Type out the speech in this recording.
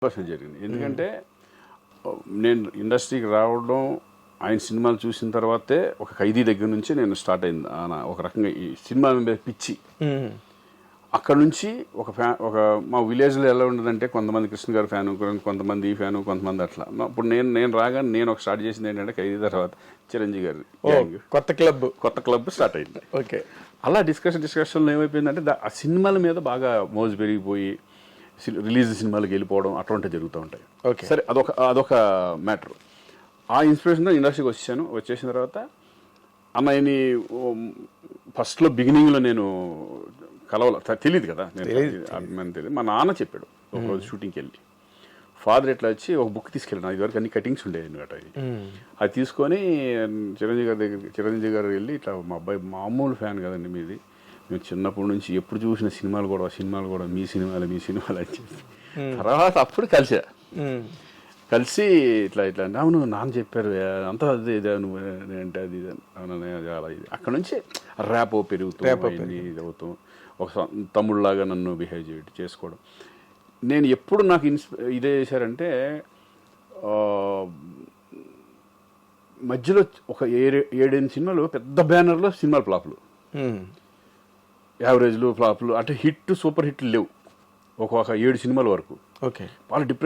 100% జరిగింది. ఎందుకంటే నేను ఇండస్ట్రీకి రావడం, ఆయన సినిమాలు చూసిన తర్వాతే ఒక ఖైదీ దగ్గర నుంచి నేను స్టార్ట్ అయింది ఒక రకంగా ఈ సినిమా మీద పిచ్చి. అక్కడ నుంచి ఒక మా విలేజ్లో ఎలా ఉండదంటే కొంతమంది కృష్ణ గారి ఫ్యాను, కొంతమంది ఈ ఫ్యాను, కొంతమంది అట్లా. ఇప్పుడు నేను రాగానే నేను ఒక స్టార్ట్ చేసింది ఏంటంటే ఖైదీ తర్వాత చిరంజీవి గారి కొత్త క్లబ్ స్టార్ట్ అయింది. ఓకే, అలా డిస్కషన్లో ఏమైపోయిందంటే ఆ సినిమాల మీద బాగా మోజు పెరిగిపోయి రిలీజ్ సినిమాలకు వెళ్ళిపోవడం అటువంటివి జరుగుతూ ఉంటాయి. సరే, అదొక మ్యాటర్. ఆ ఇన్స్పిరేషన్తో ఇండస్ట్రీకి వచ్చేసిన తర్వాత అమ్మాయిని ఫస్ట్లో బిగినింగ్లో నేను తెలియదు కదా, తెలియదు. మా నాన్న చెప్పాడు ఒకరోజు షూటింగ్కి వెళ్ళి, ఫాదర్ ఎట్లా వచ్చి ఒక బుక్ తీసుకెళ్ళాను. ఇదివరకు అన్ని కటింగ్స్ ఉండేవి అనమాట. అది తీసుకొని చిరంజీవి గారు వెళ్ళి, ఇట్లా మా అబ్బాయి మామూలు ఫ్యాన్ కదండి మీది, మేము చిన్నప్పటి నుంచి ఎప్పుడు చూసిన సినిమాలు కూడా మీ సినిమాలు అని చెప్పి తర్వాత అప్పుడు కలిసి ఇట్లా అంటే అవును నాన్న చెప్పారు అంతా అదే నువ్వు అంటే అది చాలా ఇది. అక్కడ నుంచి ర్యాప్ పెరుగుతూ ఇది అవుతూ ఒక తమ్ముళ్ళలాగా నన్ను బిహేవ్ చేసుకోవడం. నేను ఎప్పుడు నాకు ఇదే చేశారంటే మధ్యలో ఒక 7-8 సినిమాలు పెద్ద బ్యానర్లో సినిమాలు ఫ్లాపులు, యావరేజ్లు ఫ్లాపులు, అంటే హిట్ సూపర్ హిట్లు లేవు. ఒక 7 సినిమాల వరకు. ఓకే, వాళ్ళు డిప్రెషన్